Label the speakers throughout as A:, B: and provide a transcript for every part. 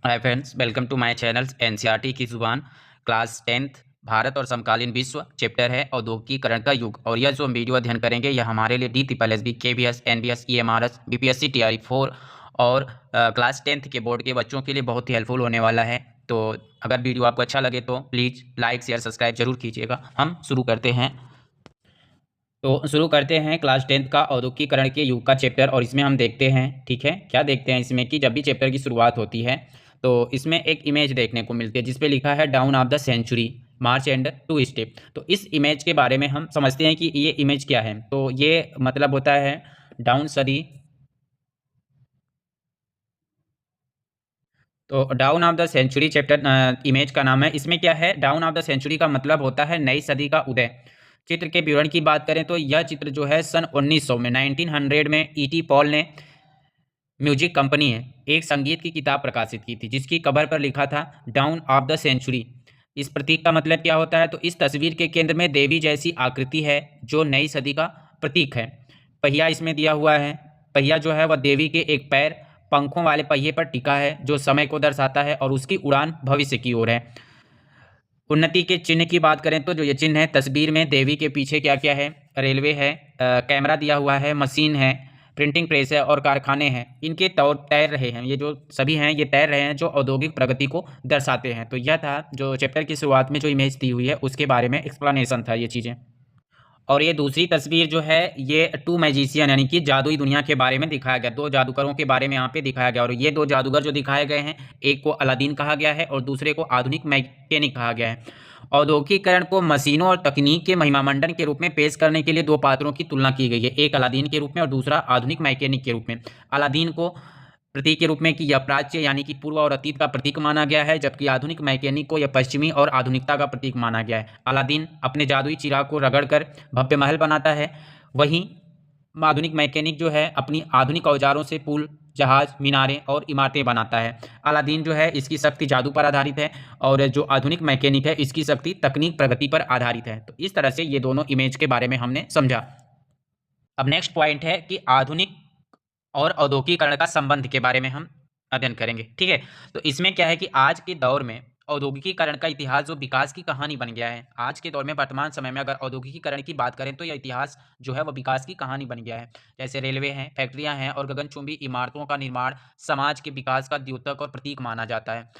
A: Hi friends, welcome to my channel NCERT की जुबान। Class 10th Bharat और समकालीन विश्व चैप्टर है औद्योगिकीकरण का युग। और यह जो हम वीडियो अध्ययन करेंगे यह हमारे लिए DSSB, KVS, NBS, EMRS, BPSC TRE 4 और क्लास 10th के बोर्ड के बच्चों के लिए बहुत ही हेल्पफुल होने वाला है। तो अगर वीडियो आपको अच्छा लगे तो प्लीज़ लाइक शेयर सब्सक्राइब जरूर कीजिएगा। हम शुरू करते हैं। तो शुरू करते हैं क्लास 10th का औद्योगिकीकरण के युग का चैप्टर। और इसमें हम देखते हैं, ठीक है, क्या देखते हैं इसमें कि जब भी चैप्टर की शुरुआत होती है तो इसमें एक इमेज देखने को मिलती है जिस पे लिखा है dawn of the century, march and two step. तो इस इमेज के बारे में हम समझते हैं कि ये इमेज क्या है। तो ये मतलब होता है डाउन सदी। तो dawn of the century chapter image का नाम है। इसमें क्या है, डाउन ऑफ द सेंचुरी का मतलब होता है नई सदी का उदय। चित्र के विवरण की बात करें तो यह चित्र जो है सन 1900 में 1900 में E.T. पॉल ने म्यूजिक कंपनी है एक संगीत की किताब प्रकाशित की थी जिसकी कवर पर लिखा था डाउन ऑफ द सेंचुरी। इस प्रतीक का मतलब क्या होता है, तो इस तस्वीर के केंद्र में देवी जैसी आकृति है जो नई सदी का प्रतीक है। पहिया इसमें दिया हुआ है। पहिया जो है वह देवी के एक पैर पंखों वाले पहिए पर टिका है जो समय को दर्शाता है और उसकी उड़ान भविष्य की ओर है। उन्नति के चिन्ह की बात करें तो जो ये चिन्ह है तस्वीर में देवी के पीछे क्या क्या है, रेलवे है, कैमरा दिया हुआ है, मशीन है, प्रिंटिंग प्रेस है और कारखाने हैं। इनके तौर तैर रहे हैं, ये जो सभी हैं ये तैर रहे हैं जो औद्योगिक प्रगति को दर्शाते हैं। तो यह था जो चैप्टर की शुरुआत में जो इमेज दी हुई है उसके बारे में एक्सप्लेनेशन था ये चीज़ें। और ये दूसरी तस्वीर जो है ये टू मैजिशियन यानी कि जादुई दुनिया के बारे में दिखाया गया, दो जादूगरों के बारे में यहाँ पे दिखाया गया। और ये दो जादूगर जो दिखाए गए हैं, एक को अलादीन कहा गया है और दूसरे को आधुनिक मैकेनिक कहा गया है। औद्योगिकीकरण को मशीनों और तकनीक के महिमामंडन के रूप में पेश करने के लिए दो पात्रों की तुलना की गई है, एक अलादीन के रूप में और दूसरा आधुनिक मैकेनिक के रूप में। अलादीन को प्रतीक के रूप में कि यह प्राच्य यानी कि पूर्व और अतीत का प्रतीक माना गया है, जबकि आधुनिक मैकेनिक को यह पश्चिमी और आधुनिकता का प्रतीक माना गया है। अलादीन अपने जादुई चिराग को रगड़कर भव्य महल बनाता है, वहीं आधुनिक मैकेनिक जो है अपनी आधुनिक औजारों से पुल, जहाज, मीनारें और इमारतें बनाता है। अलादीन जो है इसकी शक्ति जादू पर आधारित है और जो आधुनिक मैकेनिक है इसकी शक्ति तकनीक प्रगति पर आधारित है। तो इस तरह से ये दोनों इमेज के बारे में हमने समझा। अब नेक्स्ट पॉइंट है कि आधुनिक और औद्योगिकीकरण का संबंध के बारे में हम अध्ययन करेंगे, ठीक है। तो इसमें क्या है कि आज के दौर में औद्योगिकीकरण का इतिहास जो विकास की कहानी बन गया है, आज के दौर में वर्तमान समय में अगर औद्योगिकीकरण की बात करें तो यह इतिहास जो है वह विकास की कहानी बन गया है। जैसे रेलवे हैं, फैक्ट्रियां हैं और गगनचुंबी इमारतों का निर्माण समाज के विकास का द्योतक और प्रतीक माना जाता है।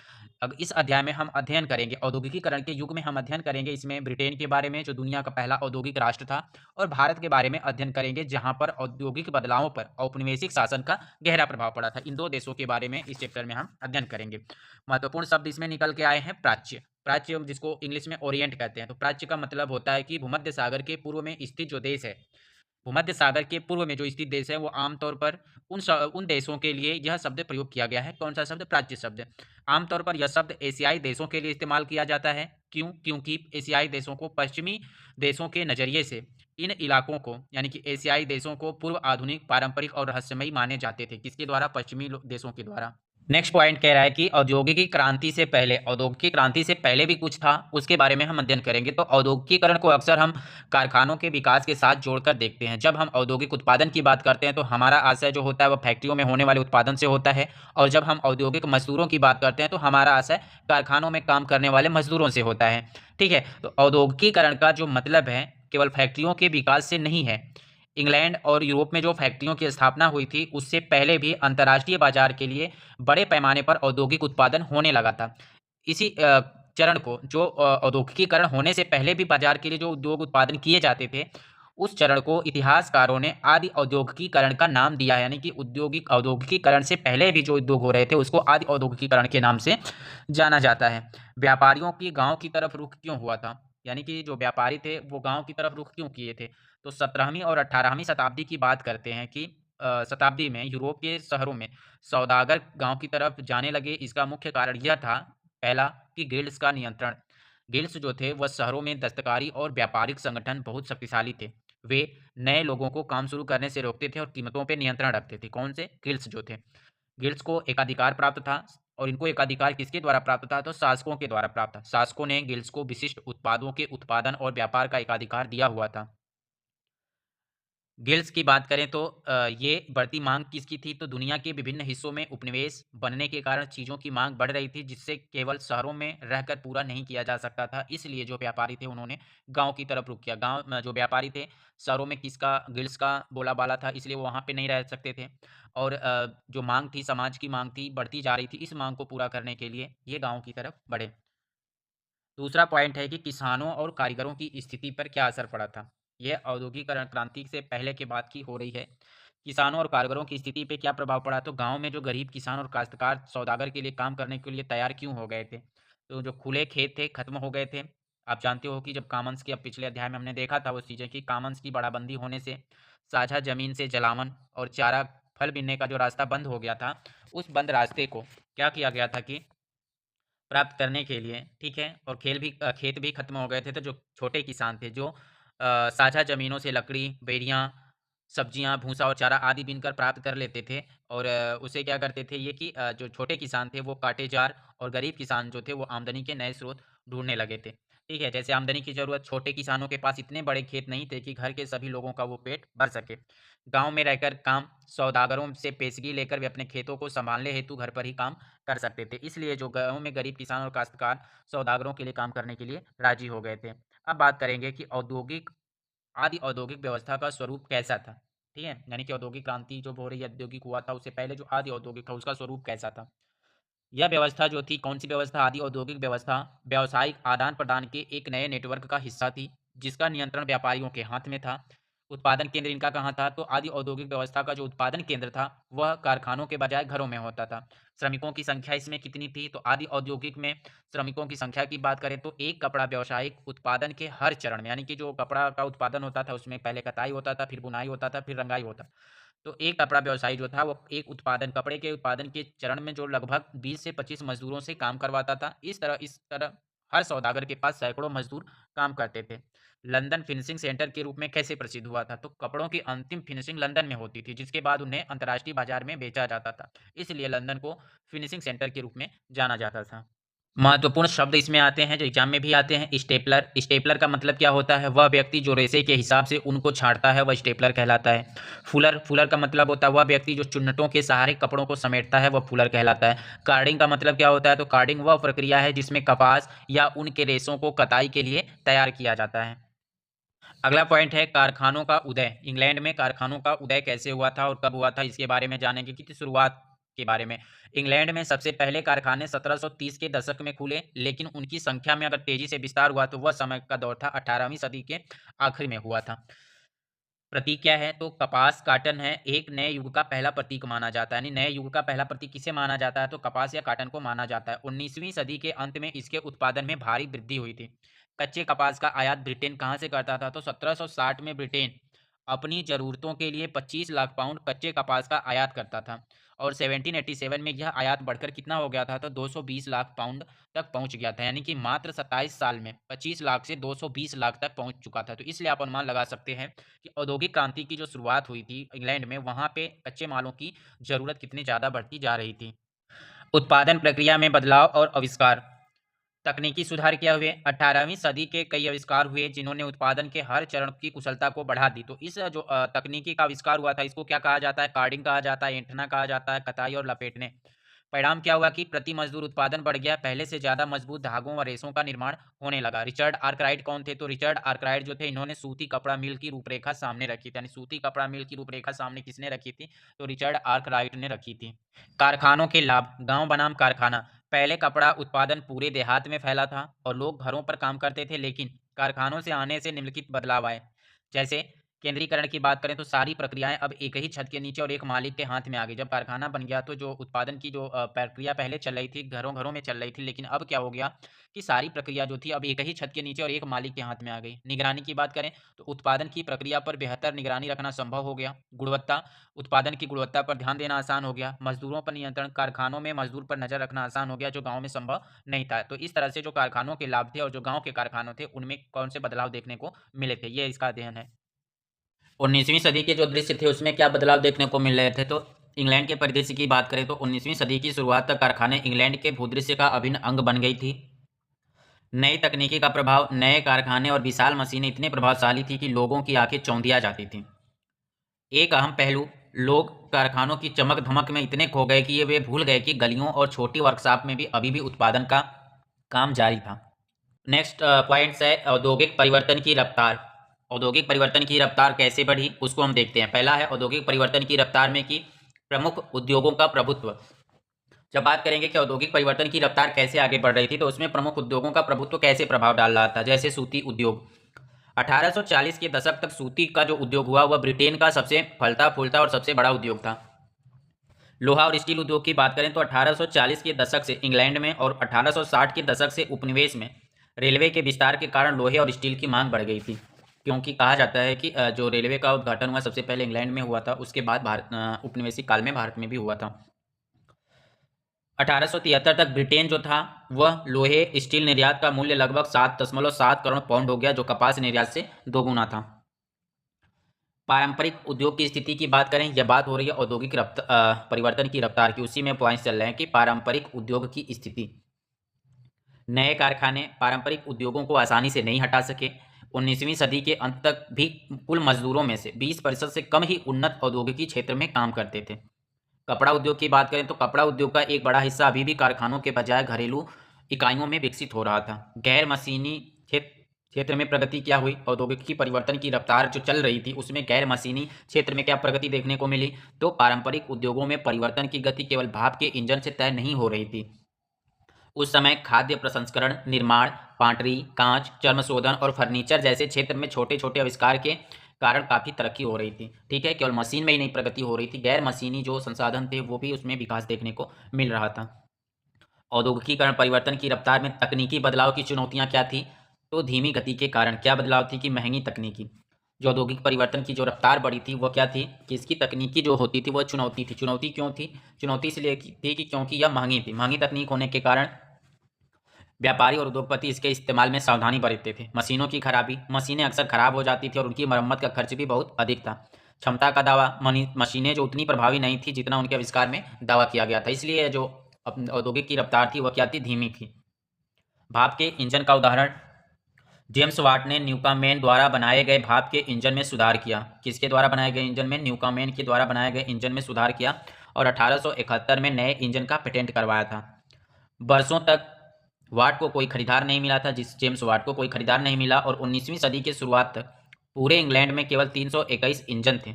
A: अब इस अध्याय में हम अध्ययन करेंगे औद्योगिकीकरण के युग में, हम अध्ययन करेंगे इसमें ब्रिटेन के बारे में जो दुनिया का पहला औद्योगिक राष्ट्र था, और भारत के बारे में अध्ययन करेंगे जहां पर औद्योगिक बदलावों पर औपनिवेशिक शासन का गहरा प्रभाव पड़ा था। इन दो देशों के बारे में इस चैप्टर में हम अध्ययन करेंगे। महत्वपूर्ण शब्द इसमें निकल के आए हैं प्राच्य। प्राच्य जिसको इंग्लिश में ओरिएंट कहते हैं। तो प्राच्य का मतलब होता है कि भूमध्य सागर के पूर्व में स्थित जो देश है, भूमध्य सागर के पूर्व में जो स्थित देश है वो आमतौर पर उन देशों के लिए यह शब्द प्रयोग किया गया है। कौन सा शब्द? प्राच्य शब्द। आमतौर पर यह शब्द एशियाई देशों के लिए इस्तेमाल किया जाता है। क्यों? क्योंकि एशियाई देशों को पश्चिमी देशों के नज़रिए से इन इलाकों को यानी कि एशियाई देशों को पूर्व आधुनिक, पारंपरिक और रहस्यमयी माने जाते थे। किसके द्वारा? पश्चिमी देशों के द्वारा। नेक्स्ट पॉइंट कह रहा है कि औद्योगिकी क्रांति से पहले, औद्योगिक क्रांति से पहले भी कुछ था, उसके बारे में हम अध्ययन करेंगे। तो औद्योगिकीकरण को अक्सर हम कारखानों के विकास के साथ जोड़कर देखते हैं। जब हम औद्योगिक उत्पादन की बात करते हैं तो हमारा आशय जो होता है वह फैक्ट्रियों में होने वाले उत्पादन से होता है, और जब हम औद्योगिक मजदूरों की बात करते हैं तो हमारा आशय कारखानों में काम करने वाले मजदूरों से होता है, ठीक है। तो औद्योगिकीकरण का जो मतलब है केवल फैक्ट्रियों के विकास से नहीं है। इंग्लैंड और यूरोप में जो फैक्ट्रियों की स्थापना हुई थी उससे पहले भी अंतर्राष्ट्रीय बाजार के लिए बड़े पैमाने पर औद्योगिक उत्पादन होने लगा था। इसी चरण को जो औद्योगिकीकरण होने से पहले भी बाजार के लिए जो उद्योग उत्पादन किए जाते थे, उस चरण को इतिहासकारों ने आदि औद्योगिकीकरण का नाम दिया है। यानी कि औद्योगिकीकरण से पहले भी जो उद्योग हो रहे थे उसको आदि औद्योगिकीकरण के नाम से जाना जाता है। व्यापारियों की गांव की तरफ रुख क्यों हुआ था, यानी कि जो व्यापारी थे वो गांव की तरफ रुख क्यों किए थे? तो 17वीं और 18वीं शताब्दी की बात करते हैं कि शताब्दी में यूरोप के शहरों में सौदागर गांव की तरफ जाने लगे। इसका मुख्य कारण यह था, पहला, कि गिल्ड्स का नियंत्रण। गिल्ड्स जो थे वह शहरों में दस्तकारी और व्यापारिक संगठन बहुत शक्तिशाली थे। वे नए लोगों को काम शुरू करने से रोकते थे और कीमतों पर नियंत्रण रखते थे। कौन से? गिल्ड्स जो थे। गिल्ड्स को एकाधिकार प्राप्त था, और इनको एकाधिकार किसके द्वारा प्राप्त था? तो शासकों के द्वारा प्राप्त था। शासकों ने गिल्ड्स को विशिष्ट उत्पादों के उत्पादन और व्यापार का एकाधिकार दिया हुआ था। गिल्ड्स की बात करें तो ये बढ़ती मांग किसकी थी, तो दुनिया के विभिन्न हिस्सों में उपनिवेश बनने के कारण चीज़ों की मांग बढ़ रही थी, जिससे केवल शहरों में रहकर पूरा नहीं किया जा सकता था। इसलिए जो व्यापारी थे उन्होंने गाँव की तरफ रुख किया। गाँव में जो व्यापारी थे, शहरों में किसका गिल्ड्स का बोलाबाला था, इसलिए वो वहाँ पे नहीं रह सकते थे। और जो मांग थी, समाज की मांग थी, बढ़ती जा रही थी। इस मांग को पूरा करने के लिए ये गाँव की तरफ बढ़े। दूसरा पॉइंट है कि किसानों और कारीगरों की स्थिति पर क्या असर पड़ा था। यह औद्योगिकरण क्रांति से पहले के बाद की हो रही है। किसानों और कारीगरों की स्थिति पे क्या प्रभाव पड़ा, तो गांव में जो गरीब किसान और काश्तकार सौदागर के लिए काम करने के लिए तैयार क्यों हो गए थे, तो जो खुले खेत थे खत्म हो गए थे। आप जानते हो कि जब कामन्स की, अब पिछले अध्याय में हमने देखा था वो चीज़ें कि कामन्स की बड़ाबंदी होने से साझा जमीन से जलावन और चारा फल बीनने का जो रास्ता बंद हो गया था, उस बंद रास्ते को क्या किया गया था कि प्राप्त करने के लिए, ठीक है? और खेत भी खत्म हो गए थे, तो जो छोटे किसान थे, जो साझा ज़मीनों से लकड़ी, बेरियाँ, सब्जियाँ, भूसा और चारा आदि बीनकर प्राप्त कर लेते थे और उसे क्या करते थे ये कि जो छोटे किसान थे वो कांटेजार और गरीब किसान जो थे वो आमदनी के नए स्रोत ढूँढने लगे थे, ठीक है? जैसे आमदनी की ज़रूरत, छोटे किसानों के पास इतने बड़े खेत नहीं थे कि घर के सभी लोगों का वो पेट भर सके। गाँव में रहकर काम, सौदागरों से पेशगी लेकर वे अपने खेतों को सँभालने हेतु घर पर ही काम कर सकते थे। इसलिए जो गाँव में गरीब किसान और काश्तकार सौदागरों के लिए काम करने के लिए राज़ी हो गए थे। अब बात करेंगे कि आदि औद्योगिक व्यवस्था का स्वरूप कैसा था? ठीक है? यानी कि औद्योगिक क्रांति जो हो रही है, औद्योगिक हुआ था, उससे पहले जो आदि औद्योगिक था, उसका स्वरूप कैसा था? यह व्यवस्था जो थी, कौन-सी व्यवस्था? आदि औद्योगिक व्यवस्था व्यावसायिक आदान-प्रदान के एक नए नेटवर्क का हिस्सा थी, जिसका नियंत्रण व्यापारियों के हाथ में था। उत्पादन केंद्र इनका कहाँ था? तो आदि औद्योगिक व्यवस्था का जो उत्पादन केंद्र था, वह कारखानों के बजाय घरों में होता था। श्रमिकों की संख्या इसमें कितनी थी? तो आदि औद्योगिक में श्रमिकों की संख्या की बात करें तो एक कपड़ा व्यावसायिक उत्पादन के हर चरण में, यानी कि जो कपड़ा का उत्पादन होता था, उसमें पहले कताई होता था, फिर बुनाई होता था, फिर रंगाई होता। तो एक कपड़ा व्यवसायी जो था वो एक कपड़े के उत्पादन के चरण में जो लगभग 20 से 25 मज़दूरों से काम करवाता था। इस तरह हर सौदागर के पास सैकड़ों मज़दूर काम करते थे। लंदन फिनिशिंग सेंटर के रूप में कैसे प्रसिद्ध हुआ था? तो कपड़ों की अंतिम फिनिशिंग लंदन में होती थी, जिसके बाद उन्हें अंतर्राष्ट्रीय बाज़ार में बेचा जाता था। इसलिए लंदन को फिनिशिंग सेंटर के रूप में जाना जाता था। महत्वपूर्ण शब्द इसमें आते हैं जो एग्जाम में भी आते हैं। स्टेपलर, स्टेपलर का मतलब क्या होता है? वह व्यक्ति जो रेशे के हिसाब से उनको छाँटता है, वह स्टेपलर कहलाता है। फुलर, फुलर का मतलब होता है वह व्यक्ति जो चुन्नटों के सहारे कपड़ों को समेटता है, वह फुलर कहलाता है। कार्डिंग का मतलब क्या होता है? तो कार्डिंग वह प्रक्रिया है जिसमें कपास या ऊन के रेशों को कताई के लिए तैयार किया जाता है। अगला पॉइंट है कारखानों का उदय। इंग्लैंड में कारखानों का उदय कैसे हुआ था और कब हुआ था, इसके बारे में जानेंगे कि शुरुआत के बारे में। इंग्लैंड में सबसे पहले कारखाने 1730 के दशक में खुले, लेकिन उनकी संख्या में अगर तेजी से विस्तार हुआ तो वह समय का दौर था 18वीं सदी के आखिर में हुआ था। प्रतीक क्या है? तो कपास काटन है, एक नए युग का पहला प्रतीक माना जाता है। यानी नए युग का पहला प्रतीक किसे माना जाता है? तो कपास या काटन को माना जाता है। 19वीं सदी के अंत में इसके उत्पादन में भारी वृद्धि हुई थी। कच्चे कपास का आयात ब्रिटेन कहाँ से करता था? तो 1760 में ब्रिटेन अपनी ज़रूरतों के लिए 25 लाख पाउंड कच्चे कपास का आयात करता था और 1787 में यह आयात बढ़कर कितना हो गया था? तो 220 लाख पाउंड तक पहुंच गया था। यानी कि मात्र 27 साल में 25 लाख से 220 लाख तक पहुंच चुका था। तो इसलिए आप अनुमान लगा सकते हैं कि औद्योगिक क्रांति की जो शुरुआत हुई थी इंग्लैंड में, वहाँ पे कच्चे मालों की ज़रूरत कितनी ज़्यादा बढ़ती जा रही थी। उत्पादन प्रक्रिया में बदलाव और आविष्कार। तकनीकी सुधार क्या हुए? 18वीं सदी के कई आविष्कार हुए जिन्होंने उत्पादन के हर चरण की कुशलता को बढ़ा दी। तो इस जो तकनीकी का आविष्कार हुआ था, इसको क्या कहा जाता है? कार्डिंग कहा जाता है, ऐंठना कहा जाता है, कताई और लपेटने। परिणाम क्या हुआ कि प्रति मजदूर उत्पादन बढ़ गया, पहले से ज़्यादा मजबूत धागों व रेशों का निर्माण होने लगा। रिचर्ड आर्कराइट कौन थे? तो रिचर्ड आर्कराइट जो थे, इन्होंने सूती कपड़ा मिल की रूपरेखा सामने रखी थी। यानी सूती कपड़ा मिल की रूपरेखा सामने किसने रखी थी? तो रिचर्ड आर्कराइट ने रखी थी। कारखानों के लाभ। गांव बनाम कारखाना। पहले कपड़ा उत्पादन पूरे देहात में फैला था और लोग घरों पर काम करते थे, लेकिन कारखानों से आने से निम्नलिखित बदलाव आए। जैसे केंद्रीकरण की बात करें तो सारी प्रक्रियाएं अब एक ही छत के नीचे और एक मालिक के हाथ में आ गई। जब कारखाना बन गया तो जो उत्पादन की जो प्रक्रिया पहले चल रही थी घरों घरों में चल रही थी, लेकिन अब क्या हो गया कि सारी प्रक्रिया जो थी अब एक ही छत के नीचे और एक मालिक के हाथ में आ गई। निगरानी की बात करें तो उत्पादन की प्रक्रिया पर बेहतर निगरानी रखना संभव हो गया। गुणवत्ता, उत्पादन की गुणवत्ता पर ध्यान देना आसान हो गया। मजदूरों पर नियंत्रण, कारखानों में मजदूर पर नजर रखना आसान हो गया, जो गाँव में संभव नहीं था। तो इस तरह से जो कारखानों के लाभ थे और जो गाँव के कारखानों थे उनमें कौन से बदलाव देखने को मिले थे, ये इसका अध्ययन है। 19वीं सदी के जो दृश्य थे उसमें क्या बदलाव देखने को मिल रहे थे? तो इंग्लैंड के परिदृश्य की बात करें तो 19वीं सदी की शुरुआत तक कारखाने इंग्लैंड के भूदृश्य का अभिन्न अंग बन गई थी। नई तकनीकी का प्रभाव, नए कारखाने और विशाल मशीनें इतने प्रभावशाली थी कि लोगों की आंखें चौंधिया जाती थीं। एक अहम पहलू, लोग कारखानों की चमक धमक में इतने खो गए कि ये वे भूल गए कि गलियों और छोटी वर्कशॉप में भी अभी भी उत्पादन का काम जारी था। नेक्स्ट पॉइंट्स है औद्योगिक परिवर्तन की रफ्तार। औद्योगिक परिवर्तन की रफ्तार कैसे बढ़ी उसको हम देखते हैं। पहला है औद्योगिक परिवर्तन की रफ्तार में कि प्रमुख उद्योगों का प्रभुत्व। जब बात करेंगे कि औद्योगिक परिवर्तन की रफ्तार कैसे आगे बढ़ रही थी तो उसमें प्रमुख उद्योगों का प्रभुत्व कैसे प्रभाव डाल रहा था। जैसे सूती उद्योग, 1840 के दशक तक सूती का जो उद्योग हुआ वह ब्रिटेन का सबसे फलता फूलता और सबसे बड़ा उद्योग था। लोहा और स्टील उद्योग की बात करें तो 1840 के दशक से इंग्लैंड में और 1860 के दशक से उपनिवेश में रेलवे के विस्तार के कारण लोहे और स्टील की मांग बढ़ गई थी। क्योंकि कहा जाता है कि जो रेलवे का उद्घाटन हुआ सबसे पहले इंग्लैंड में हुआ था, उसके बाद भारत उपनिवेशिक काल में भारत में भी हुआ था। 1873 तक ब्रिटेन जो था वह लोहे स्टील निर्यात का मूल्य लगभग 7.7 करोड़ पाउंड हो गया, जो कपास निर्यात से दोगुना था। पारंपरिक उद्योग की स्थिति की बात करें, यह बात हो रही है औद्योगिक परिवर्तन की रफ्तार की, उसी में पॉइंट्स चल रहे हैं कि पारंपरिक उद्योग की स्थिति। नए कारखाने पारंपरिक उद्योगों को आसानी से नहीं हटा सके। 19वीं सदी के अंत तक भी कुल मजदूरों में से 20% से कम ही उन्नत औद्योगिकी क्षेत्र में काम करते थे। कपड़ा उद्योग की बात करें तो कपड़ा उद्योग का एक बड़ा हिस्सा अभी भी कारखानों के बजाय घरेलू इकाइयों में विकसित हो रहा था। गैर मशीनी क्षेत्र में प्रगति क्या हुई, औद्योगिकी परिवर्तन की रफ्तार जो चल रही थी उसमें गैर मशीनी क्षेत्र में क्या प्रगति देखने को मिली। तो पारंपरिक उद्योगों में परिवर्तन की गति केवल भाप के इंजन से तय नहीं हो रही थी। उस समय खाद्य प्रसंस्करण, निर्माण, पाटरी, कांच, चर्म शोधन और फर्नीचर जैसे क्षेत्र में छोटे छोटे आविष्कार के कारण काफ़ी तरक्की हो रही थी। ठीक है, केवल मशीन में ही नहीं प्रगति हो रही थी, गैर मशीनी जो संसाधन थे वो भी उसमें विकास देखने को मिल रहा था। औद्योगिकीकरण परिवर्तन की रफ्तार में तकनीकी बदलाव की चुनौतियाँ क्या थी, तो धीमी गति के कारण क्या बदलाव थी कि महंगी तकनीकी। जो औद्योगिक परिवर्तन की जो रफ्तार बढ़ी थी वो क्या थी कि इसकी तकनीकी जो होती थी वह चुनौती थी। चुनौती क्यों थी? चुनौती इसलिए थी कि क्योंकि यह महंगी थी। महंगी तकनीक होने के कारण व्यापारी और उद्योगपति इसके इस्तेमाल में सावधानी बरतते थे। मशीनों की खराबी, मशीनें अक्सर खराब हो जाती थी और उनकी मरम्मत का खर्च भी बहुत अधिक था। क्षमता का दावा, मशीनें जो उतनी प्रभावी नहीं थी जितना उनके आविष्कार में दावा किया गया था, इसलिए जो औद्योगिक की रफ्तार थी वह क्या थी, धीमी थी। भाप के इंजन का उदाहरण, जेम्स वाट ने न्यूकामेन द्वारा बनाए गए भाप के इंजन में सुधार किया। किसके द्वारा बनाए गए इंजन में? न्यूकामेन के द्वारा बनाए गए इंजन में सुधार किया और 1871 में नए इंजन का पेटेंट करवाया था। बरसों तक वाट को कोई खरीदार नहीं मिला था, जेम्स वाट को कोई खरीदार नहीं मिला और 19वीं सदी के शुरुआत तक पूरे इंग्लैंड में केवल 321 इंजन थे।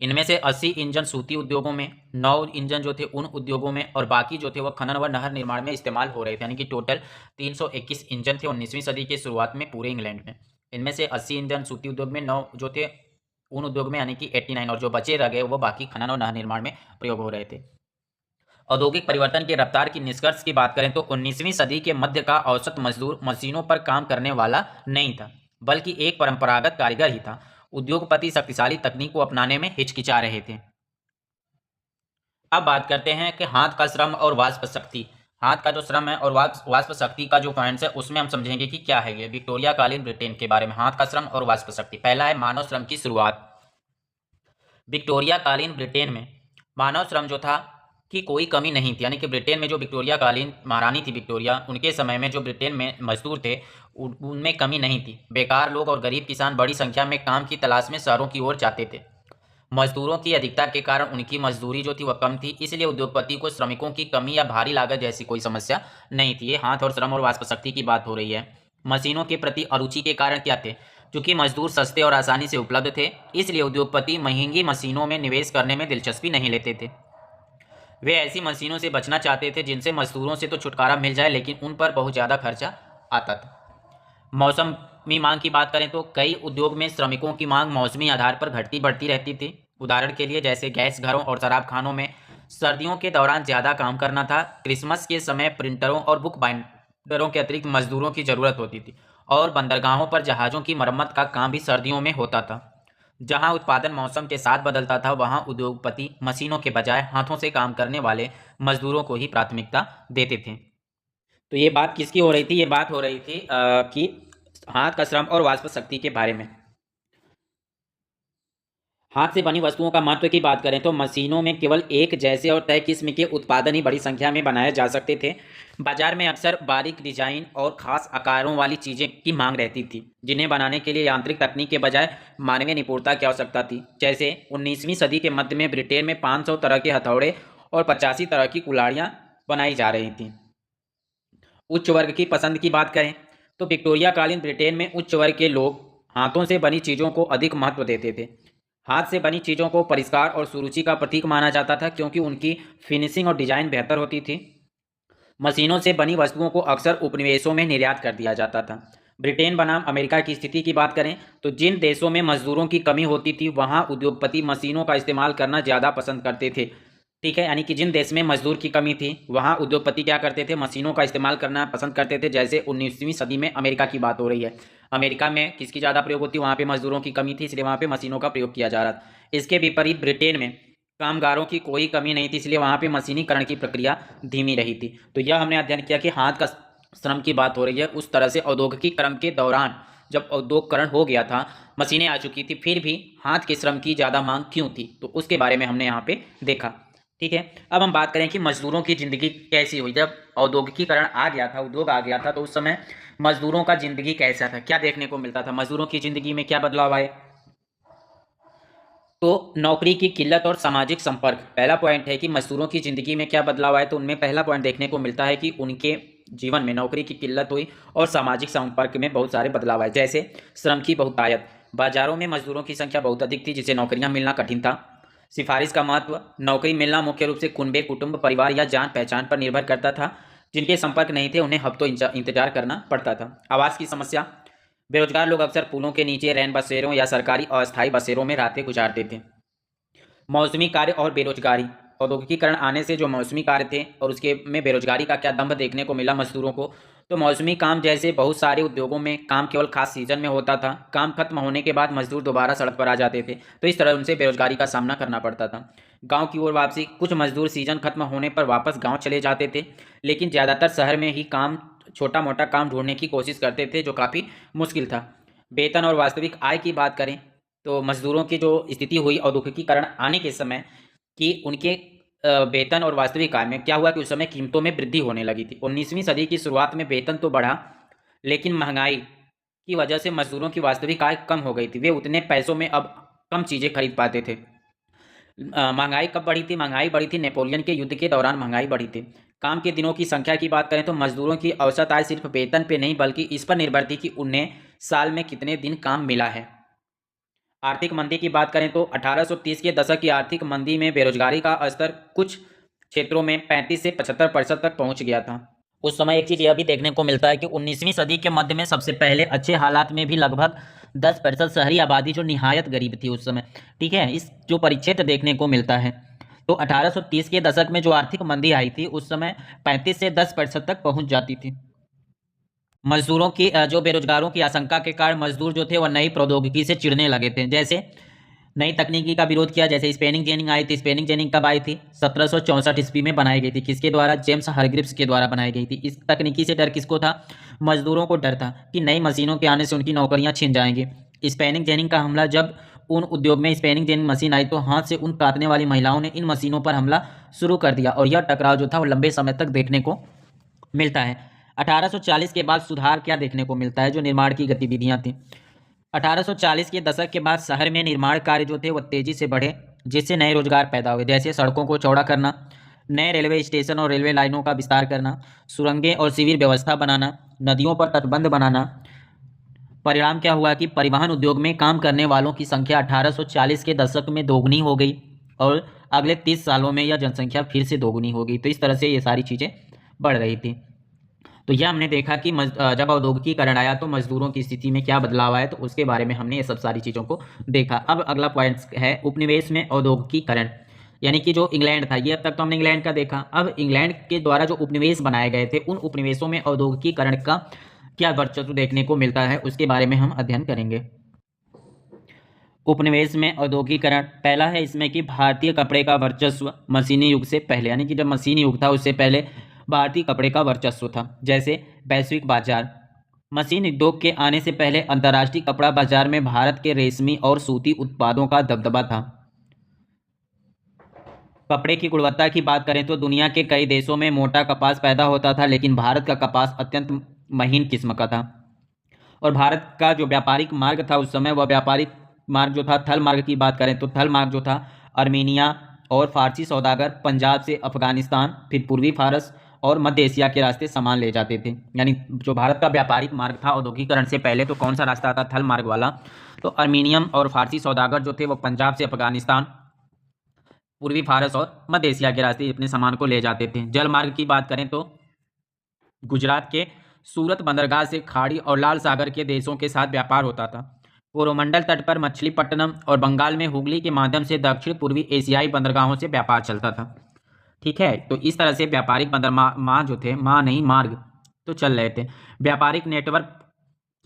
A: इनमें से 80 इंजन सूती उद्योगों में, 9 इंजन जो थे उन उद्योगों में और बाकी जो थे वह खनन व नहर निर्माण में इस्तेमाल हो रहे थे। यानी कि टोटल 321 इंजन थे 19वीं सदी के शुरुआत में पूरे इंग्लैंड में। इनमें से 80 इंजन सूती उद्योग में, 9 जो थे उन उद्योग में यानी कि 89, और जो बचे रह गए वो बाकी खनन और नहर निर्माण में प्रयोग हो रहे थे। औद्योगिक परिवर्तन की रफ्तार की निष्कर्ष की बात करें तो 19वीं सदी के मध्य का औसत मजदूर मशीनों पर काम करने वाला नहीं था, बल्कि एक परंपरागत कारीगर ही था। उद्योगपति शक्तिशाली तकनीक को अपनाने में हिचकिचा रहे थे। अब बात करते हैं कि हाथ का श्रम और वाष्प शक्ति। हाथ का जो श्रम है और वाष्प शक्ति का जो पॉइंट्स है उसमें हम समझेंगे कि क्या है ये विक्टोरिया कालीन ब्रिटेन के बारे में। हाथ का श्रम और वाष्प शक्ति। पहला है मानव श्रम की शुरुआत। विक्टोरिया कालीन ब्रिटेन में मानव श्रम जो था की कोई कमी नहीं थी। यानी कि ब्रिटेन में जो विक्टोरिया कालीन महारानी थी विक्टोरिया, उनके समय में जो ब्रिटेन में मजदूर थे उनमें कमी नहीं थी। बेकार लोग और गरीब किसान बड़ी संख्या में काम की तलाश में शहरों की ओर जाते थे। मजदूरों की अधिकता के कारण उनकी मजदूरी जो थी वह कम थी, इसलिए उद्योगपति को श्रमिकों की कमी या भारी लागत जैसी कोई समस्या नहीं थी। ये हाथ और श्रम और वाष्प शक्ति की बात हो रही है। मशीनों के प्रति अरुचि के कारण क्या थे? क्योंकि मजदूर सस्ते और आसानी से उपलब्ध थे, इसलिए उद्योगपति महंगी मशीनों में निवेश करने में दिलचस्पी नहीं लेते थे। वे ऐसी मशीनों से बचना चाहते थे जिनसे मजदूरों से तो छुटकारा मिल जाए लेकिन उन पर बहुत ज़्यादा खर्चा आता था। मौसमी मांग की बात करें तो कई उद्योग में श्रमिकों की मांग मौसमी आधार पर घटती बढ़ती रहती थी। उदाहरण के लिए जैसे गैस घरों और शराब खानों में सर्दियों के दौरान ज़्यादा काम करना था। क्रिसमस के समय प्रिंटरों और बुक बाइंडरों के अतिरिक्त मजदूरों की ज़रूरत होती थी और बंदरगाहों पर जहाज़ों की मरम्मत का काम भी सर्दियों में होता था। जहां उत्पादन मौसम के साथ बदलता था वहां उद्योगपति मशीनों के बजाय हाथों से काम करने वाले मजदूरों को ही प्राथमिकता देते थे। तो ये बात किसकी हो रही थी? ये बात हो रही थी कि हाथ का श्रम और वाष्प शक्ति के बारे में। हाथ से बनी वस्तुओं का महत्व की बात करें तो मशीनों में केवल एक जैसे और तय किस्म के उत्पादन ही बड़ी संख्या में बनाए जा सकते थे। बाजार में अक्सर बारीक डिजाइन और खास आकारों वाली चीजें की मांग रहती थी, जिन्हें बनाने के लिए यांत्रिक तकनीक के बजाय मानवीय निपुणता की आवश्यकता थी। जैसे 19वीं सदी के मध्य में ब्रिटेन में 500 तरह के हथौड़े और 85 तरह की कुल्हाड़ियां बनाई जा रही थी। उच्च वर्ग की पसंद की बात करें तो विक्टोरिया कालीन ब्रिटेन में उच्च वर्ग के लोग हाथों से बनी चीज़ों को अधिक महत्व देते थे। हाथ से बनी चीज़ों को परिष्कार और सुरुचि का प्रतीक माना जाता था, क्योंकि उनकी फिनिशिंग और डिजाइन बेहतर होती थी। मशीनों से बनी वस्तुओं को अक्सर उपनिवेशों में निर्यात कर दिया जाता था। ब्रिटेन बनाम अमेरिका की स्थिति की बात करें तो जिन देशों में मजदूरों की कमी होती थी, वहाँ उद्योगपति मशीनों का इस्तेमाल करना ज़्यादा पसंद करते थे। ठीक है, यानी कि जिन देश में मजदूर की कमी थी, वहाँ उद्योगपति क्या करते थे, मशीनों का इस्तेमाल करना पसंद करते थे। जैसे 19वीं सदी में अमेरिका की बात हो रही है। अमेरिका में किसकी ज़्यादा प्रयोग होती है, वहाँ पे मजदूरों की कमी थी, इसलिए वहाँ पे मशीनों का प्रयोग किया जा रहा था। इसके विपरीत ब्रिटेन में कामगारों की कोई कमी नहीं थी, इसलिए वहाँ पे मशीनीकरण की प्रक्रिया धीमी रही थी। तो यह हमने अध्ययन किया कि हाथ का श्रम की बात हो रही है। उस तरह से औद्योगिकीकरण के दौरान जब औद्योगिकरण हो गया था, मशीनें आ चुकी थी, फिर भी हाथ के श्रम की ज़्यादा मांग क्यों थी, तो उसके बारे में हमने यहाँ पे देखा। ठीक है, अब हम बात करें कि मजदूरों की ज़िंदगी कैसी हुई। जब औद्योगिकीकरण आ गया था, उद्योग आ गया था, तो उस समय मजदूरों का ज़िंदगी कैसा था, क्या देखने को मिलता था, मजदूरों की ज़िंदगी में क्या बदलाव आए। तो नौकरी की किल्लत और सामाजिक संपर्क पहला पॉइंट है कि मजदूरों की ज़िंदगी में क्या बदलाव आए। तो उनमें पहला पॉइंट देखने को मिलता है कि उनके जीवन में नौकरी की किल्लत हुई और सामाजिक संपर्क में बहुत सारे बदलाव आए। जैसे श्रम की बहुतायत, बाजारों में मजदूरों की संख्या बहुत अधिक थी, जिससे नौकरियां मिलना कठिन था। सिफारिश का महत्व, नौकरी मिलना मुख्य रूप से कुनबे, कुटुंब, परिवार या जान पहचान पर निर्भर करता था। जिनके संपर्क नहीं थे उन्हें हफ्तों इंतजार करना पड़ता था। आवास की समस्या, बेरोजगार लोग अक्सर पुलों के नीचे, रैन बसेरों या सरकारी अस्थायी बसेरों में रातें गुजारते थे। मौसमी कार्य और बेरोजगारी, औद्योगिकीकरण आने से जो मौसमी कार्य थे और उसके में बेरोजगारी का क्या दम्भ देखने को मिला मजदूरों को। तो मौसमी काम जैसे बहुत सारे उद्योगों में काम केवल खास सीजन में होता था। काम खत्म होने के बाद मजदूर दोबारा सड़क पर आ जाते थे, तो इस तरह उनसे बेरोजगारी का सामना करना पड़ता था। गांव की ओर वापसी, कुछ मजदूर सीजन खत्म होने पर वापस गांव चले जाते थे, लेकिन ज़्यादातर शहर में ही काम, छोटा मोटा काम ढूंढने की कोशिश करते थे, जो काफ़ी मुश्किल था। वेतन और वास्तविक आय की बात करें तो मजदूरों की जो स्थिति हुई औद्योगिकीकरण आने के समय कि उनके वेतन और वास्तविक आय में क्या हुआ कि उस समय कीमतों में वृद्धि होने लगी थी। 19वीं सदी की शुरुआत में वेतन तो बढ़ा, लेकिन महंगाई की वजह से मजदूरों की वास्तविक आय कम हो गई थी। वे उतने पैसों में अब कम चीज़ें खरीद पाते थे। महंगाई कब बढ़ी थी, महंगाई बढ़ी थी नेपोलियन के युद्ध के दौरान महंगाई बढ़ी थी। काम के दिनों की संख्या की बात करें तो मजदूरों की औसत आय सिर्फ वेतन पे नहीं बल्कि इस पर निर्भर थी कि उन्हें साल में कितने दिन काम मिला है। आर्थिक मंदी की बात करें तो 1830 के दशक की आर्थिक मंदी में बेरोजगारी का स्तर कुछ क्षेत्रों में 35 से 75% तक पहुंच गया था। उस समय एक चीज़ यह भी देखने को मिलता है कि 19वीं सदी के मध्य में सबसे पहले अच्छे हालात में भी लगभग 10% शहरी आबादी जो निहायत गरीब थी उस समय। ठीक है, इस जो परिच्छेद देखने को मिलता है। तो 1830 के दशक में जो आर्थिक मंदी आई थी उस समय 35 से 10% तक पहुंच जाती थी। मजदूरों की जो बेरोजगारों की आशंका के कारण मजदूर जो थे वह नई प्रौद्योगिकी से चिढ़ने लगे थे। जैसे नई तकनीकी का विरोध किया, जैसे स्पेनिंग जेनिंग आई थी। स्पेनिंग जेनिंग कब आई थी, 1764 ईस्वी में बनाई गई थी। किसके द्वारा, जेम्स हारग्रीव्स के द्वारा बनाई गई थी। इस तकनीकी से डर किसको था, मजदूरों को डर था कि नई मशीनों के आने से उनकी नौकरियां छिन जाएंगी। स्पेनिंग जेनिंग का हमला, जब उन उद्योग में स्पेनिंग जेनिंग मशीन आई तो हाथ से ऊन काटने वाली महिलाओं ने इन मशीनों पर हमला शुरू कर दिया और यह टकराव जो था वो लंबे समय तक देखने को मिलता है। 1840 के बाद सुधार क्या देखने को मिलता है, जो निर्माण की गतिविधियां थी। 1840 के दशक के बाद शहर में निर्माण कार्य जो थे वह तेजी से बढ़े, जिससे नए रोजगार पैदा हुए। जैसे सड़कों को चौड़ा करना, नए रेलवे स्टेशन और रेलवे लाइनों का विस्तार करना, सुरंगें और शिविर व्यवस्था बनाना, नदियों पर तटबंध बनाना। परिणाम क्या हुआ कि परिवहन उद्योग में काम करने वालों की संख्या 1840 के दशक में दोगुनी हो गई और अगले 30 सालों में यह जनसंख्या फिर से दोगुनी हो गई। तो इस तरह से ये सारी चीज़ें बढ़ रही थी। तो यह हमने देखा कि जब औद्योगिकीकरण आया तो मजदूरों की स्थिति में क्या बदलाव आया, तो उसके बारे में हमने ये सब सारी चीज़ों को देखा। अब अगला पॉइंट है उपनिवेश में औद्योगिकीकरण, यानी कि जो इंग्लैंड था। ये अब तक तो हमने इंग्लैंड का देखा। अब इंग्लैंड के द्वारा जो उपनिवेश बनाए गए थे उन उपनिवेशों में औद्योगिकीकरण का क्या वर्चस्व देखने को मिलता है, उसके बारे में हम अध्ययन करेंगे। उपनिवेश में औद्योगिकीकरण, पहला है इसमें कि भारतीय कपड़े का वर्चस्व मशीनी युग से पहले, यानी कि जब मशीनी युग था उससे पहले भारतीय कपड़े का वर्चस्व था। जैसे वैश्विक बाजार, मशीन उद्योग के आने से पहले अंतर्राष्ट्रीय कपड़ा बाजार में भारत के रेशमी और सूती उत्पादों का दबदबा था। कपड़े की गुणवत्ता की बात करें तो दुनिया के कई देशों में मोटा कपास पैदा होता था, लेकिन भारत का कपास अत्यंत महीन किस्म का था। और भारत का जो व्यापारिक मार्ग था उस समय, वह व्यापारिक मार्ग जो था, थल मार्ग की बात करें तो थल मार्ग जो था, अर्मीनिया और फारसी सौदागर पंजाब से अफगानिस्तान, फिर पूर्वी फारस और मध्य एशिया के रास्ते सामान ले जाते थे। यानी जो भारत का व्यापारिक मार्ग था औद्योगिकरण से पहले, तो कौन सा रास्ता था? थल मार्ग वाला। तो अर्मीनियम और फारसी सौदागर जो थे वो पंजाब से अफगानिस्तान, पूर्वी फारस और मध्य एशिया के रास्ते अपने सामान को ले जाते थे। जल मार्ग की बात करें तो गुजरात के सूरत बंदरगाह से खाड़ी और लाल सागर के देशों के साथ व्यापार होता था। कोरोमंडल तट पर मछलीपट्टनम और बंगाल में हुगली के माध्यम से दक्षिण पूर्वी एशियाई बंदरगाहों से व्यापार चलता था। ठीक है, तो इस तरह से व्यापारिक बंदरगाह जो थे, मार्ग तो चल रहे थे। व्यापारिक नेटवर्क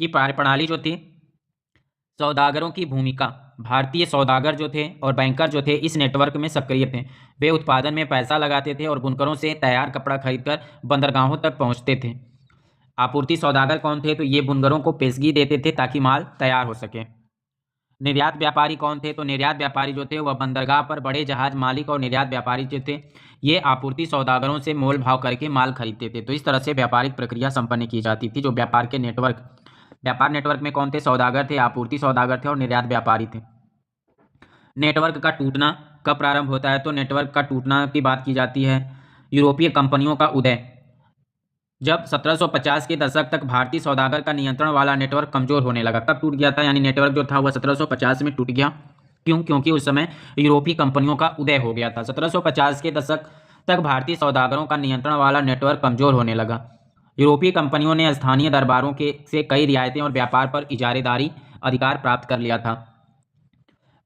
A: की प्रणाली जो थी, सौदागरों की भूमिका, भारतीय सौदागर जो थे और बैंकर जो थे इस नेटवर्क में सक्रिय थे। वे उत्पादन में पैसा लगाते थे और बुनकरों से तैयार कपड़ा खरीदकर बंदरगाहों तक पहुंचते थे। आपूर्ति सौदागर कौन थे? तो ये बुनकरों को पेशगी देते थे ताकि माल तैयार हो सके। निर्यात व्यापारी कौन थे? तो निर्यात व्यापारी जो थे वह बंदरगाह पर बड़े जहाज मालिक और निर्यात व्यापारी जो थे ये आपूर्ति सौदागरों से मोल भाव करके माल खरीदते थे। तो इस तरह से व्यापारिक प्रक्रिया संपन्न की जाती थी। जो व्यापार नेटवर्क में कौन थे? सौदागर थे, आपूर्ति सौदागर थे और निर्यात व्यापारी थे। नेटवर्क का टूटना कब प्रारंभ होता है? तो नेटवर्क का टूटना की बात की जाती है यूरोपीय कंपनियों का उदय, जब 1750 के दशक तक भारतीय सौदागर का नियंत्रण वाला नेटवर्क कमजोर होने लगा। कब टूट गया था? यानी नेटवर्क जो था वह 1750 में टूट गया। क्यों? क्योंकि उस समय यूरोपीय कंपनियों का उदय हो गया था। 1750 के दशक तक भारतीय सौदागरों का नियंत्रण वाला नेटवर्क कमजोर होने लगा। यूरोपीय कंपनियों ने स्थानीय दरबारों से कई रियायतें और व्यापार पर इजारेदारी अधिकार प्राप्त कर लिया था।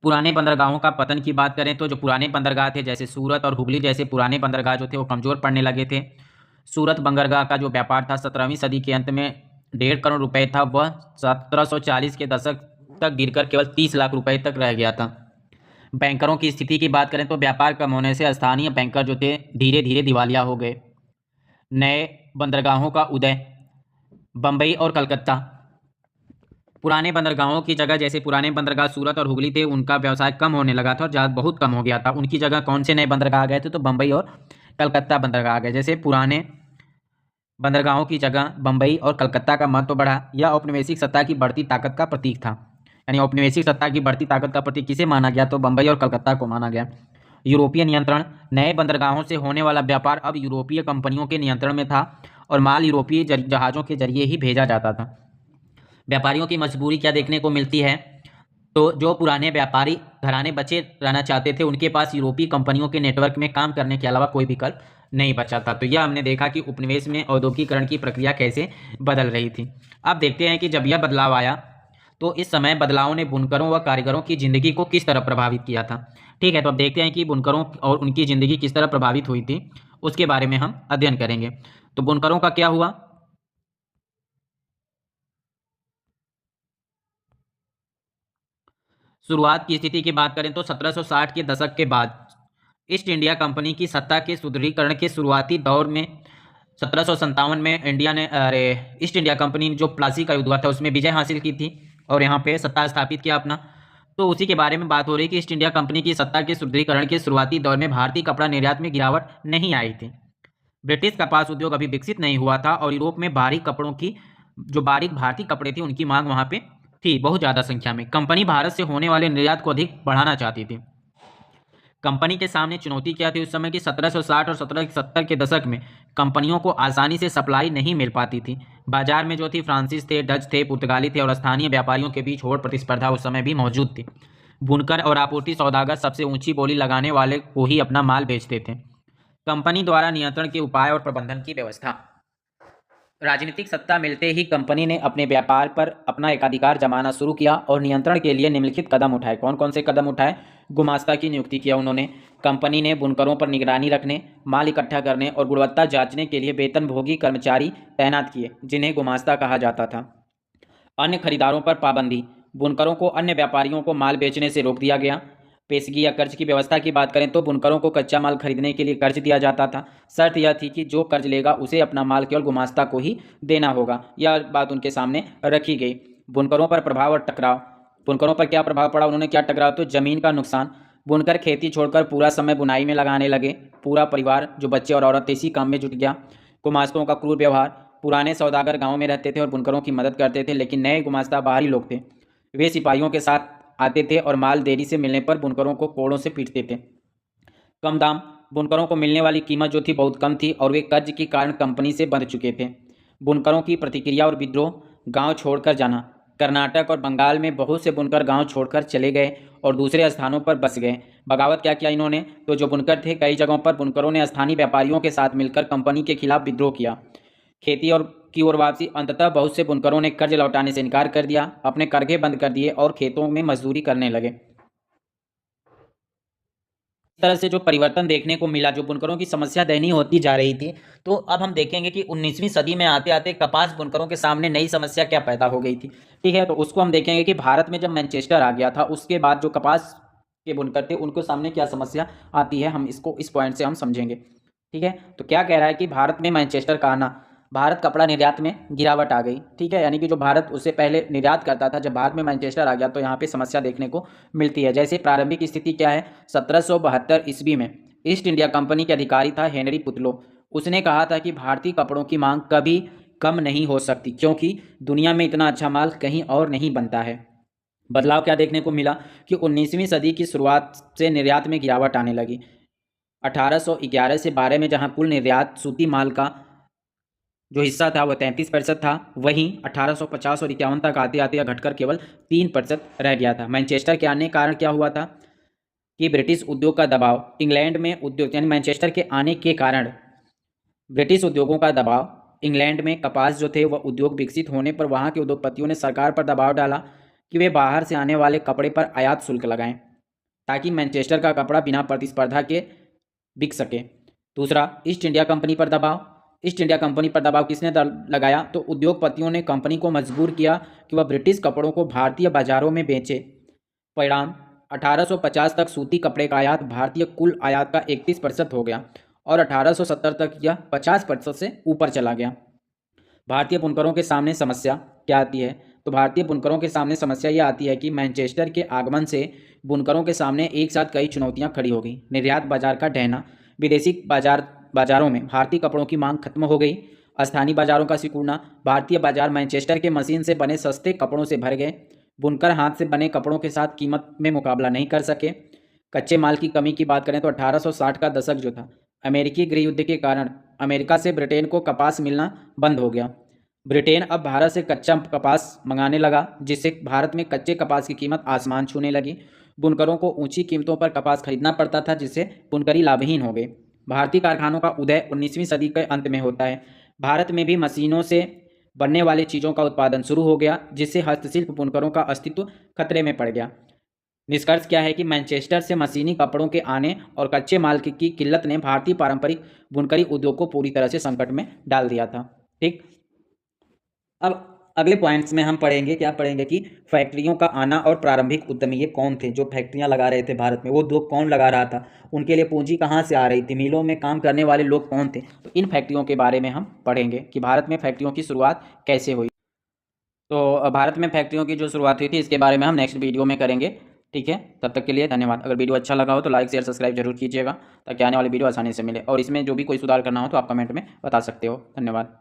A: पुराने बंदरगाहों का पतन की बात करें तो जो पुराने बंदरगाह थे जैसे सूरत और हुगली जैसे पुराने बंदरगाह जो थे वो कमजोर पड़ने लगे थे। सूरत बंदरगाह का जो व्यापार था 17वीं सदी के अंत में 1.5 करोड़ रुपए था, वह 1740 के दशक तक गिरकर केवल 30 लाख रुपए तक रह गया था। बैंकरों की स्थिति की बात करें तो व्यापार कम होने से स्थानीय बैंकर जो थे धीरे धीरे दिवालिया हो गए। नए बंदरगाहों का उदय, बम्बई और कलकत्ता। पुराने बंदरगाहों की जगह, जैसे पुराने बंदरगाह सूरत और हुगली थे, उनका व्यवसाय कम होने लगा था और जहाज बहुत कम हो गया था। उनकी जगह कौन से नए बंदरगाह आ गए थे? तो बम्बई और कलकत्ता बंदरगाह आ गए। जैसे पुराने बंदरगाहों की जगह बम्बई और कलकत्ता का महत्व बढ़ा। यह औपनिवेशिक सत्ता की बढ़ती ताकत का प्रतीक था। यानी औपनिवेशिक सत्ता की बढ़ती ताकत का प्रतीक किसे माना गया? तो बम्बई और कलकत्ता को माना गया। यूरोपीय नियंत्रण, नए बंदरगाहों से होने वाला व्यापार अब यूरोपीय कंपनियों के नियंत्रण में था और माल यूरोपीय जहाज़ों के जरिए ही भेजा जाता था। व्यापारियों की मजबूरी क्या देखने को मिलती है? तो जो पुराने व्यापारी घराने बचे रहना चाहते थे उनके पास यूरोपीय कंपनियों के नेटवर्क में काम करने के अलावा कोई विकल्प नहीं बचा था। तो यह हमने देखा कि उपनिवेश में औद्योगिकरण की प्रक्रिया कैसे बदल रही थी। अब देखते हैं कि जब यह बदलाव आया तो इस समय बदलाव ने बुनकरों व कारीगरों की ज़िंदगी को किस तरह प्रभावित किया था। ठीक है, तो अब देखते हैं कि बुनकरों और उनकी ज़िंदगी किस तरह प्रभावित हुई थी, उसके बारे में हम अध्ययन करेंगे। तो बुनकरों का क्या हुआ? शुरुआत की स्थिति की बात करें तो 1760 के दशक के बाद ईस्ट इंडिया कंपनी की सत्ता के सुदृढ़ीकरण के शुरुआती दौर में 1757 में ईस्ट इंडिया कंपनी जो प्लासी का युद्ध हुआ था उसमें विजय हासिल की थी और यहाँ पे सत्ता स्थापित किया अपना। तो उसी के बारे में बात हो रही कि ईस्ट इंडिया कंपनी की सत्ता के सुदृढ़ीकरण के शुरुआती दौर में भारतीय कपड़ा निर्यात में गिरावट नहीं आई थी। ब्रिटिश कपास उद्योग अभी विकसित नहीं हुआ था और यूरोप में बारीक कपड़ों की, जो बारीक भारतीय कपड़े थे उनकी मांग वहाँ पे थी बहुत ज़्यादा संख्या में। कंपनी भारत से होने वाले निर्यात को अधिक बढ़ाना चाहती थी। कंपनी के सामने चुनौती क्या थी उस समय की? 1760 और 1770 के दशक में कंपनियों को आसानी से सप्लाई नहीं मिल पाती थी। बाजार में जो थी फ्रांसीस थे, डच थे, पुर्तगाली थे और स्थानीय व्यापारियों के बीच होड़ प्रतिस्पर्धा उस समय भी मौजूद थी। बुनकर और आपूर्ति सौदागर सबसे ऊंची बोली लगाने वाले को ही अपना माल बेचते थे। कंपनी द्वारा नियंत्रण के उपाय और प्रबंधन की व्यवस्था। राजनीतिक सत्ता मिलते ही कंपनी ने अपने व्यापार पर अपना एकाधिकार जमाना शुरू किया और नियंत्रण के लिए निम्नलिखित कदम उठाए। कौन कौन से कदम उठाए? गुमास्ता की नियुक्ति किया उन्होंने। कंपनी ने बुनकरों पर निगरानी रखने, माल इकट्ठा करने और गुणवत्ता जांचने के लिए वेतनभोगी कर्मचारी तैनात किए जिन्हें गुमास्ता कहा जाता था। अन्य खरीदारों पर पाबंदी, बुनकरों को अन्य व्यापारियों को माल बेचने से रोक दिया गया। पेशगी या कर्ज की व्यवस्था की बात करें तो बुनकरों को कच्चा माल खरीदने के लिए कर्ज दिया जाता था। शर्त यह थी कि जो कर्ज लेगा उसे अपना माल केवल गुमास्ता को ही देना होगा। यह बात उनके सामने रखी गई। बुनकरों पर प्रभाव और टकराव। बुनकरों पर क्या प्रभाव पड़ा, उन्होंने क्या टकराव, तो जमीन का नुकसान। बुनकर खेती छोड़कर पूरा समय बुनाई में लगाने लगे। पूरा परिवार जो बच्चे और औरत इसी काम में जुट गया। गुमास्तों का क्रूर व्यवहार। पुराने सौदागर गांव में रहते थे और बुनकरों की मदद करते थे, लेकिन नए गुमास्ता बाहरी लोग थे। वे सिपाहियों के साथ आते थे और माल देरी से मिलने पर बुनकरों को कोड़ों से पीटते थे। कम दाम। बुनकरों को मिलने वाली कीमत जो थी बहुत कम थी और वे कर्ज के कारण कंपनी से बंध चुके थे। बुनकरों की प्रतिक्रिया और विद्रोह। गांव छोड़कर जाना। कर्नाटक और बंगाल में बहुत से बुनकर गांव छोड़कर चले गए और दूसरे स्थानों पर बस गए। बगावत क्या किया इन्होंने, तो जो बुनकर थे कई जगहों पर बुनकरों ने स्थानीय व्यापारियों के साथ मिलकर कंपनी के खिलाफ विद्रोह किया। खेती और की ओर वापसी। अंततः बहुत से बुनकरों ने कर्ज लौटाने से इनकार कर दिया, अपने करघे बंद कर दिए और खेतों में मजदूरी करने लगे। इस तरह से जो परिवर्तन देखने को मिला, जो बुनकरों की समस्या दयनीय होती जा रही थी। तो अब हम देखेंगे कि 19वीं सदी में आते आते कपास बुनकरों के सामने नई समस्या क्या पैदा हो गई थी। ठीक है, तो उसको हम देखेंगे कि भारत में जब मैनचेस्टर आ गया था उसके बाद जो कपास के बुनकर थे उनको सामने क्या समस्या आती है, हम इसको इस पॉइंट से हम समझेंगे। ठीक है, तो क्या कह रहा है कि भारत में मैनचेस्टर का आना, भारत कपड़ा निर्यात में गिरावट आ गई। ठीक है, यानी कि जो भारत उससे पहले निर्यात करता था, जब भारत में मैनचेस्टर आ गया तो यहाँ पे समस्या देखने को मिलती है। जैसे प्रारंभिक स्थिति क्या है, 1772 ईस्वी में ईस्ट इंडिया कंपनी के अधिकारी था हेनरी पुतलो। उसने कहा था कि भारतीय कपड़ों की मांग कभी कम नहीं हो सकती, क्योंकि दुनिया में इतना अच्छा माल कहीं और नहीं बनता है। बदलाव क्या देखने को मिला कि 19वीं सदी की शुरुआत से निर्यात में गिरावट आने लगी। 1811 से 12 में जहाँ कुल निर्यात सूती माल का जो हिस्सा था वह 33% था, वहीं 1850 और 51 तक आते आते यह घटकर केवल 3% रह गया था। मैनचेस्टर के आने के कारण क्या हुआ था कि ब्रिटिश उद्योग का दबाव, इंग्लैंड में उद्योग, यानी मैनचेस्टर के आने के कारण ब्रिटिश उद्योगों का दबाव, इंग्लैंड में कपास जो थे वह उद्योग विकसित होने पर वहाँ के उद्योगपतियों ने सरकार पर दबाव डाला कि वे बाहर से आने वाले कपड़े पर आयात शुल्क लगाएं ताकि मैनचेस्टर का कपड़ा बिना प्रतिस्पर्धा के बिक सके। दूसरा, ईस्ट इंडिया कंपनी पर दबाव। ईस्ट इंडिया कंपनी पर दबाव किसने लगाया, तो उद्योगपतियों ने कंपनी को मजबूर किया कि वह ब्रिटिश कपड़ों को भारतीय बाजारों में बेचे। परिणाम, 1850 तक सूती कपड़े का आयात भारतीय कुल आयात का 31% हो गया और 1870 तक यह 50% से ऊपर चला गया। भारतीय बुनकरों के सामने समस्या क्या आती है, तो भारतीय बुनकरों के सामने समस्या यह आती है कि मैनचेस्टर के आगमन से बुनकरों के सामने एक साथ कई चुनौतियां खड़ी हो गई। निर्यात बाजार का ढहना, विदेशी बाजारों में भारतीय कपड़ों की मांग खत्म हो गई। स्थानीय बाजारों का सिकुड़ना, भारतीय बाजार मैनचेस्टर के मशीन से बने सस्ते कपड़ों से भर गए। बुनकर हाथ से बने कपड़ों के साथ कीमत में मुकाबला नहीं कर सके। कच्चे माल की कमी की बात करें तो 1860 का दशक जो था, अमेरिकी गृह युद्ध के कारण अमेरिका से ब्रिटेन को कपास मिलना बंद हो गया। ब्रिटेन अब भारत से कच्चा कपास मंगाने लगा, जिससे भारत में कच्चे कपास की कीमत आसमान छूने लगी। बुनकरों को ऊंची कीमतों पर कपास खरीदना पड़ता था, जिससे बुनकरी लाभहीन हो गई। भारतीय कारखानों का उदय 19वीं सदी के अंत में होता है। भारत में भी मशीनों से बनने वाली चीज़ों का उत्पादन शुरू हो गया, जिससे हस्तशिल्प बुनकरों का अस्तित्व खतरे में पड़ गया। निष्कर्ष क्या है कि मैनचेस्टर से मशीनी कपड़ों के आने और कच्चे माल की किल्लत ने भारतीय पारंपरिक बुनकरी उद्योग को पूरी तरह से संकट में डाल दिया था। ठीक, अब अगले पॉइंट्स में हम पढ़ेंगे, क्या पढ़ेंगे कि फैक्ट्रियों का आना और प्रारंभिक उद्यमी ये कौन थे जो फैक्ट्रियां लगा रहे थे भारत में, वो उद्योग कौन लगा रहा था, उनके लिए पूंजी कहाँ से आ रही थी, मिलों में काम करने वाले लोग कौन थे। तो इन फैक्ट्रियों के बारे में हम पढ़ेंगे कि भारत में फैक्ट्रियों की शुरुआत कैसे हुई। तो भारत में फैक्ट्रियों की जो शुरुआत हुई थी इसके बारे में हम नेक्स्ट वीडियो में करेंगे। ठीक है, तब तक के लिए धन्यवाद। अगर वीडियो अच्छा लगा हो तो लाइक शेयर सब्सक्राइब जरूर कीजिएगा ताकि आने वाली वीडियो आसानी से मिले, और इसमें जो भी कोई सुधार करना हो तो आप कमेंट में बता सकते हो। धन्यवाद।